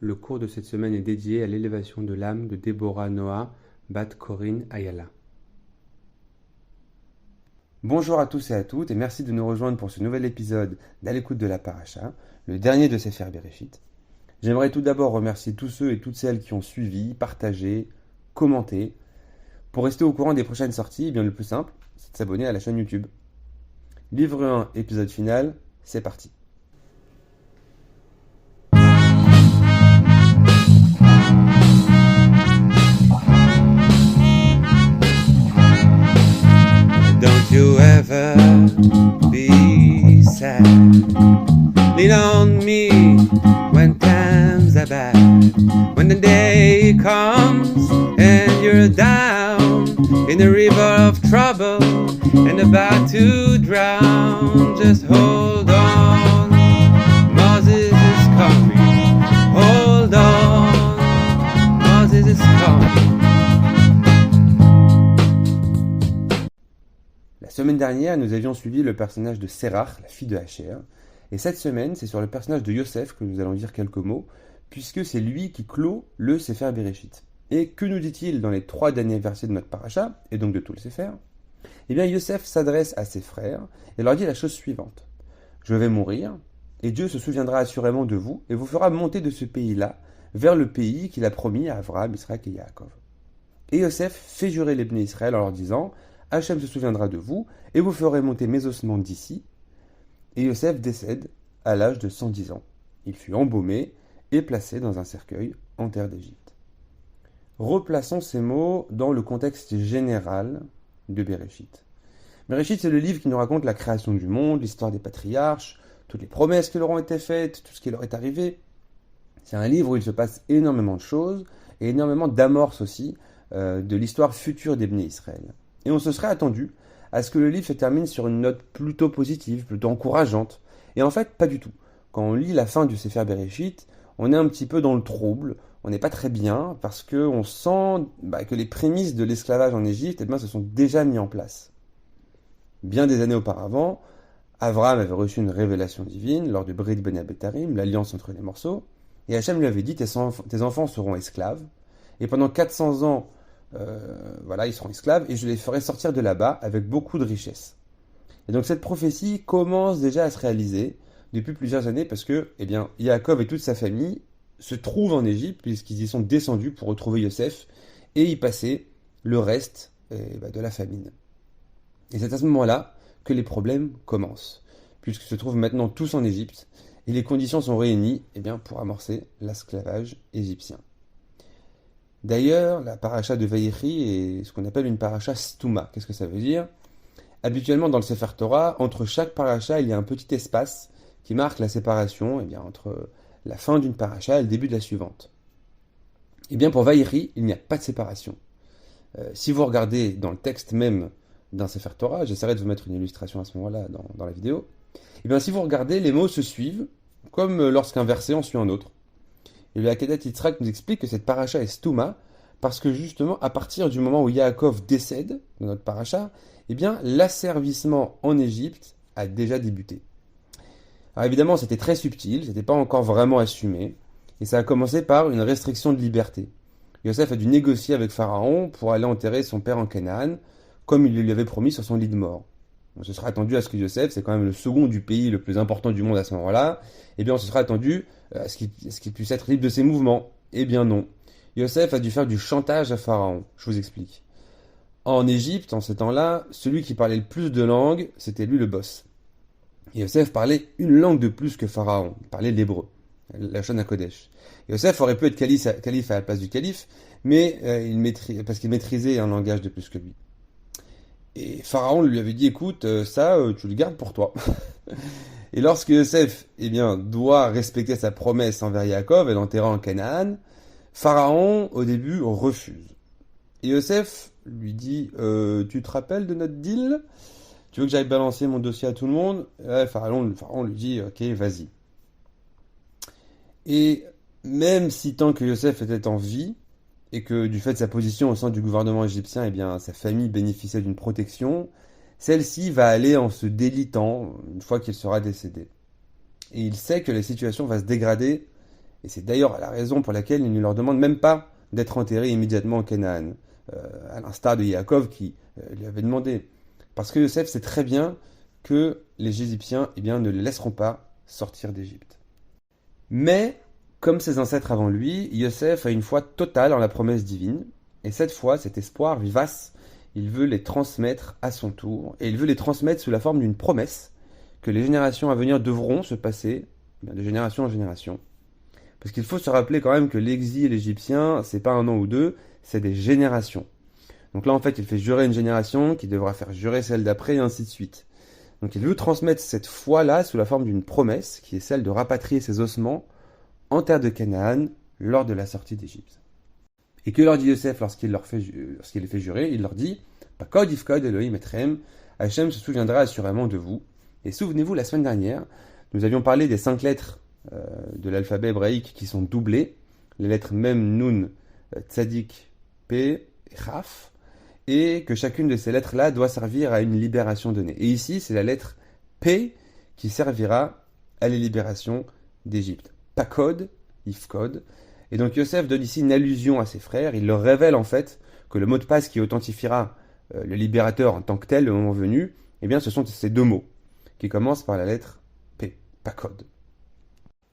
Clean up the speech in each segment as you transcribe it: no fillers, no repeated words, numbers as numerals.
Le cours de cette semaine est dédié à l'élévation de l'âme de Déborah Noah, Bat Corinne Ayala. Bonjour à tous et à toutes et merci de nous rejoindre pour ce nouvel épisode d'À l'écoute de la Paracha, le dernier de Sefer Bereshit. J'aimerais tout d'abord remercier tous ceux et toutes celles qui ont suivi, partagé, commenté. Pour rester au courant des prochaines sorties, le plus simple, c'est de s'abonner à la chaîne YouTube. Livre 1, épisode final, c'est parti. Don't you ever be sad. Lean on me when times are bad. When the day comes and you're down in a river of trouble and about to drown, just hold on. Moses is coming. Hold on. Moses is coming. La semaine dernière, nous avions suivi le personnage de Sérach, la fille de Hacher. Et cette semaine, c'est sur le personnage de Yosef que nous allons dire quelques mots, puisque c'est lui qui clôt le Sefer Bereshit. Et que nous dit-il dans les 3 derniers versets de notre paracha, et donc de tout le Sefer? Eh bien, Yosef s'adresse à ses frères et leur dit la chose suivante. Je vais mourir, et Dieu se souviendra assurément de vous, et vous fera monter de ce pays-là vers le pays qu'il a promis à Abraham, Israël et Yaakov. Et Yosef fait jurer les Bnei Israël en leur disant, Hachem se souviendra de vous, et vous ferez monter mes ossements d'ici. Et Yosef décède à l'âge de 110 ans. Il fut embaumé et placé dans un cercueil en terre d'Égypte. Replaçons ces mots dans le contexte général de Bereshit. Bereshit, c'est le livre qui nous raconte la création du monde, l'histoire des patriarches, toutes les promesses qui leur ont été faites, tout ce qui leur est arrivé. C'est un livre où il se passe énormément de choses, et énormément d'amorces aussi de l'histoire future des Bnei Israël. Et on se serait attendu à ce que le livre se termine sur une note plutôt positive, plutôt encourageante. Et en fait, pas du tout. Quand on lit la fin du Sefer Bereshit, on est un petit peu dans le trouble, on n'est pas très bien, parce qu'on sent que les prémices de l'esclavage en Égypte se sont déjà mis en place. Bien des années auparavant, Abraham avait reçu une révélation divine lors de Brit Ben Abetarim, l'alliance entre les morceaux, et Hachem lui avait dit tes enfants seront esclaves, et pendant 400 ans, ils seront esclaves, et je les ferai sortir de là-bas avec beaucoup de richesses. Et donc cette prophétie commence déjà à se réaliser depuis plusieurs années parce que, Yaakov et toute sa famille se trouvent en Égypte puisqu'ils y sont descendus pour retrouver Yosef et y passer le reste de la famine. Et c'est à ce moment-là que les problèmes commencent, puisqu'ils se trouvent maintenant tous en Égypte et les conditions sont réunies pour amorcer l'esclavage égyptien. D'ailleurs, la paracha de Vaïchi est ce qu'on appelle une paracha stouma. Qu'est-ce que ça veut dire? Habituellement, dans le Sefer Torah, entre chaque paracha, il y a un petit espace qui marque la séparation entre la fin d'une paracha et le début de la suivante. Pour Vaïchi, il n'y a pas de séparation. Si vous regardez dans le texte même d'un Sefer Torah, j'essaierai de vous mettre une illustration à ce moment-là dans la vidéo, si vous regardez, les mots se suivent, comme lorsqu'un verset en suit un autre. Et le Hakadat Yitzhak nous explique que cette paracha est stouma, parce que justement, à partir du moment où Yaakov décède, dans notre paracha, l'asservissement en Égypte a déjà débuté. Alors évidemment, c'était très subtil, c'était pas encore vraiment assumé, et ça a commencé par une restriction de liberté. Yosef a dû négocier avec Pharaon pour aller enterrer son père en Canaan, comme il lui avait promis sur son lit de mort. On se serait attendu à ce que Yosef, c'est quand même le second du pays le plus important du monde à ce moment-là, on se serait attendu à ce qu'il puisse être libre de ses mouvements. Non. Yosef a dû faire du chantage à Pharaon. Je vous explique. En Égypte, en ce temps-là, celui qui parlait le plus de langues, c'était lui le boss. Et Yosef parlait une langue de plus que Pharaon. Il parlait l'hébreu, la Shon HaKodesh. Yosef aurait pu être calife à la place du calife, mais parce qu'il maîtrisait un langage de plus que lui. Et Pharaon lui avait dit, écoute, tu le gardes pour toi. Et lorsque Yosef, doit respecter sa promesse envers Yaakov et l'enterrer en Canaan, Pharaon, au début, refuse. Et Yosef lui dit, tu te rappelles de notre deal? Tu veux que j'aille balancer mon dossier à tout le monde? Pharaon lui dit, ok, vas-y. Et même si tant que Yosef était en vie, et que du fait de sa position au sein du gouvernement égyptien, sa famille bénéficiait d'une protection, celle-ci va aller en se délitant une fois qu'il sera décédé. Et il sait que la situation va se dégrader Et c'est d'ailleurs la raison pour laquelle il ne leur demande même pas d'être enterrés immédiatement en Canaan, à l'instar de Yaakov qui lui avait demandé. Parce que Yosef sait très bien que les Égyptiens ne le laisseront pas sortir d'Égypte. Mais, comme ses ancêtres avant lui, Yosef a une foi totale en la promesse divine, et cette foi, cet espoir vivace, il veut les transmettre à son tour, et il veut les transmettre sous la forme d'une promesse que les générations à venir devront se passer de génération en génération. Parce qu'il faut se rappeler quand même que l'exil égyptien, c'est pas un an ou deux, c'est des générations. Donc là, en fait, il fait jurer une génération qui devra faire jurer celle d'après, et ainsi de suite. Donc il veut transmettre cette foi-là sous la forme d'une promesse, qui est celle de rapatrier ses ossements en terre de Canaan lors de la sortie d'Égypte. Et que leur dit Yosef lorsqu'il les fait jurer? Il leur dit « Pakod ifkod Elohim etrem » Hachem se souviendra assurément de vous. Et souvenez-vous, la semaine dernière, nous avions parlé des 5 lettres de l'alphabet hébraïque qui sont doublées, les lettres Mem, Nun, Tzadik, P et Chaf, et que chacune de ces lettres-là doit servir à une libération donnée. Et ici, c'est la lettre P qui servira à la libération d'Égypte. Pakod, Ifkod. Et donc Yosef donne ici une allusion à ses frères. Il leur révèle en fait que le mot de passe qui authentifiera le libérateur en tant que tel le moment venu, ce sont ces 2 mots qui commencent par la lettre P, Pakod.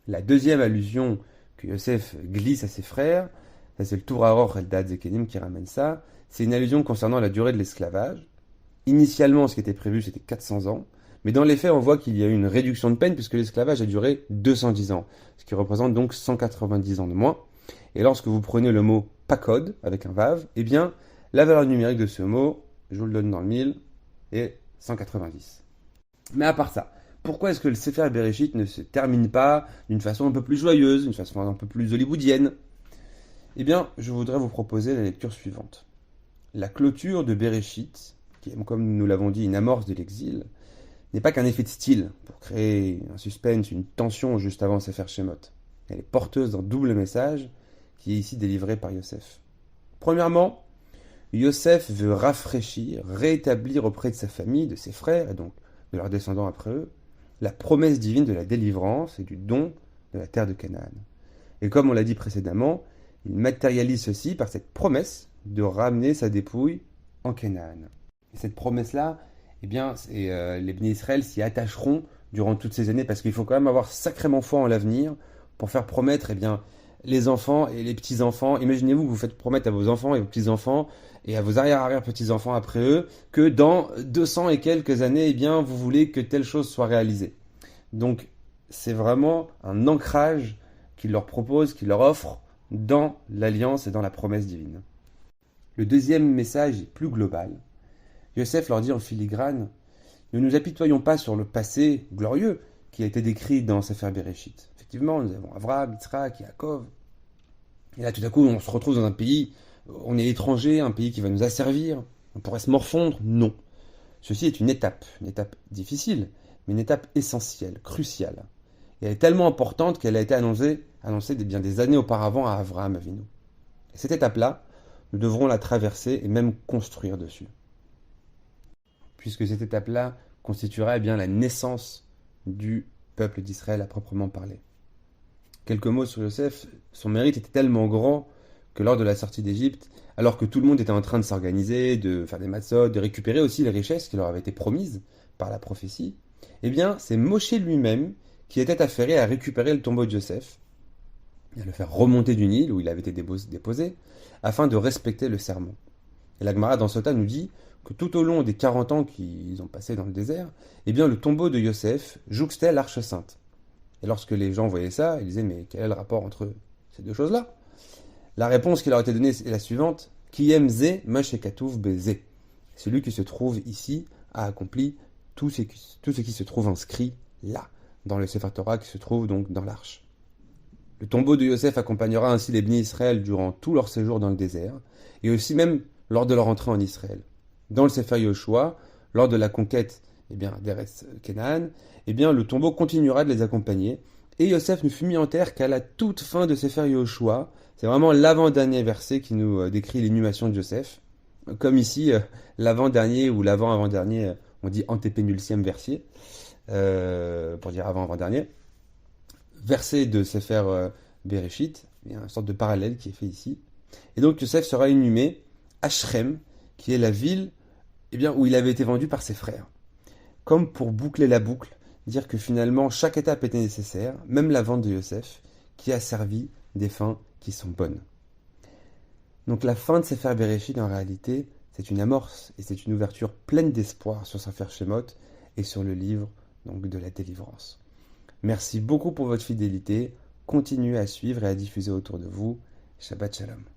La deuxième allusion que Yosef glisse à ses frères, ça c'est le Tour Aror Eldad Zekenim qui ramène ça, c'est une allusion concernant la durée de l'esclavage. Initialement, ce qui était prévu, c'était 400 ans, mais dans les faits, on voit qu'il y a eu une réduction de peine puisque l'esclavage a duré 210 ans, ce qui représente donc 190 ans de moins. Et lorsque vous prenez le mot pakod avec un vav, la valeur numérique de ce mot, je vous le donne dans le 1000, est 190. Mais à part ça, pourquoi est-ce que le Sefer Bereshit ne se termine pas d'une façon un peu plus joyeuse, d'une façon un peu plus hollywoodienne? Je voudrais vous proposer la lecture suivante. La clôture de Bereshit, qui est, comme nous l'avons dit, une amorce de l'exil, n'est pas qu'un effet de style pour créer un suspense, une tension juste avant Sefer Shemot. Elle est porteuse d'un double message qui est ici délivré par Yosef. Premièrement, Yosef veut rafraîchir, rétablir auprès de sa famille, de ses frères et donc de leurs descendants après eux, la promesse divine de la délivrance et du don de la terre de Canaan. Et comme on l'a dit précédemment, il matérialise ceci par cette promesse de ramener sa dépouille en Canaan. Et cette promesse-là, les Béné Israël s'y attacheront durant toutes ces années parce qu'il faut quand même avoir sacrément foi en l'avenir pour faire promettre les enfants et les petits-enfants. Imaginez-vous que vous faites promettre à vos enfants et vos petits-enfants et à vos arrière-arrière-petits-enfants après eux que dans 200 et quelques années, vous voulez que telle chose soit réalisée. Donc, c'est vraiment un ancrage qu'il leur propose, qu'il leur offre dans l'alliance et dans la promesse divine. Le deuxième message est plus global. Yosef leur dit en filigrane, ne nous apitoyons pas sur le passé glorieux qui a été décrit dans Sefer Bereshit. Effectivement, nous avons Avraham, Yitzhak, Yaakov. Et là, tout à coup, on se retrouve dans un pays, on est étranger, un pays qui va nous asservir. On pourrait se morfondre? Non. Ceci est une étape difficile, mais une étape essentielle, cruciale. Et elle est tellement importante qu'elle a été annoncée des années auparavant à Avraham Avinu. Et cette étape-là, nous devrons la traverser et même construire dessus. Puisque cette étape-là constituera la naissance du peuple d'Israël à proprement parler. Quelques mots sur Yosef. Son mérite était tellement grand que lors de la sortie d'Égypte, alors que tout le monde était en train de s'organiser, de faire des matzot, de récupérer aussi les richesses qui leur avaient été promises par la prophétie, c'est Moshe lui-même qui était affairé à récupérer le tombeau de Yosef, et à le faire remonter du Nil où il avait été déposé, afin de respecter le serment. Et la Gemara dans Sota nous dit que tout au long des 40 ans qu'ils ont passé dans le désert, le tombeau de Yosef jouxtait l'arche sainte. Et lorsque les gens voyaient ça, ils disaient, mais quel est le rapport entre ces deux choses-là? La réponse qui leur a été donnée est la suivante, Ki yem ze Moshe katuv beze. Celui qui se trouve ici a accompli tout ce qui se trouve inscrit là, dans le Sefer Torah qui se trouve donc dans l'arche. Le tombeau de Yosef accompagnera ainsi les Béné Israël durant tout leur séjour dans le désert, et aussi même lors de leur entrée en Israël. Dans le Sefer Yoshua, lors de la conquête d'Eretz Canaan, le tombeau continuera de les accompagner, et Yosef ne fut mis en terre qu'à la toute fin de Sefer Yoshua. C'est vraiment l'avant-dernier verset qui nous décrit l'inhumation de Yosef. Comme ici, l'avant-dernier ou l'avant-avant-dernier, on dit antépénultième verset, pour dire avant-avant-dernier. Verset de Sefer Bereshit. Il y a une sorte de parallèle qui est fait ici. Et donc Yosef sera inhumé à Shrem, qui est la ville où il avait été vendu par ses frères. Comme pour boucler la boucle, dire que finalement chaque étape était nécessaire, même la vente de Yosef, qui a servi des fins qui sont bonnes. Donc la fin de Sefer Bereshit, en réalité, c'est une amorce et c'est une ouverture pleine d'espoir sur Sefer Shemot et sur le livre donc, de la délivrance. Merci beaucoup pour votre fidélité. Continuez à suivre et à diffuser autour de vous. Shabbat Shalom.